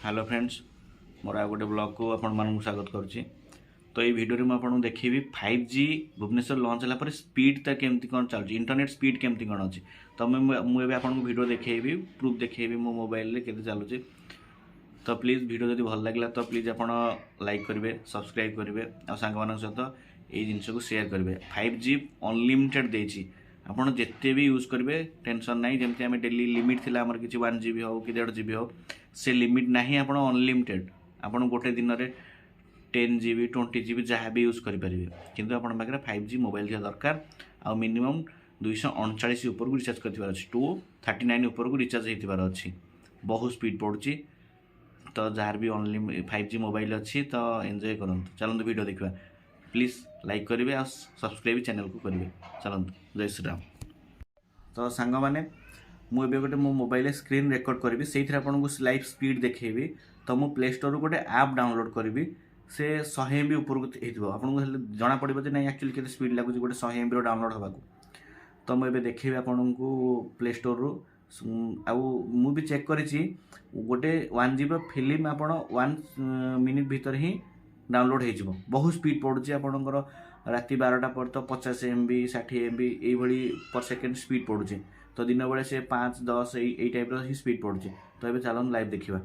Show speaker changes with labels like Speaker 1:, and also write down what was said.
Speaker 1: Hello friends मोर आ गोटे blog को आपण मानक स्वागत करुच्ची। तो ये वीडियो में आपको देखी 5G भुवनेश्वर लॉन्च है स्पीड ता केमती कौन चलती इंटरनेट स्पीड केमती कौन अच्छी। तो मुझे आपको वीडियो देखी प्रूफ देखी मो मोबाइल के चलुचे। तो प्लीज़ वीडियो जब भल लगे तो प्लीज़ आप लाइक करेंगे, सब्सक्राइब करेंगे और सांग मान सहित ये जिनस को शेयर करेंगे। 5G अनलिमिटेड देती आपड़ जिते भी यूज करेंगे टेंशन ना। जमी आम डेली लिमिट थी आम कि 1 GB हो कि 1.5 GB हो से लिमिट ना आप अनलिमिटेड आप गोटे दिन में 10 GB 20 GB जहाँ भी यूज करेंगे किंतु आप 5G मोबाइल दिया दरकार आ मिनिमम 239 ऊपर को रिचार्ज कर 239 ऊपर को रिचार्ज होती अच्छी बहुत स्पीड पड़ुची। तो जार भी अनलिमिटेड 5G मोबाइल अच्छी तो एंजॉय करूँ। चलते वीडियो देखा प्लीज़ लाइक करेंगे और सब्सक्राइब चैनल को करेंगे। चलते जय श्री राम। तो सांग मैंने मुझे गोटे मो मोबाइल स्क्रीन रेकर्ड करी से आपको लाइव स्पीड देखी। तो मु प्ले स्टोर गोटे ऐप डाउनलोड करी से 100 MB ऊपर को आपको जना पड़ो ना एक्चुअली के स्पीड लगुच गोटे 100 MB डाउनलोड होगा। तो मुझे देखी आपन को प्ले स्टोर रु आउ भी चेक करी गोटे 1 GB फिल्म आप 1 मिनिट भीतर ही डाउनलोड हो बहुत स्पीड पड़ुची आपंकर राति 12टा पर तो 50 MB 60 MB ये पर सेकेंड स्पीड पड़ुची। तो दिन बेले से 5 10 यही टाइप ही स्पीड पड़ुची। तो ये चलन लाइव देखा।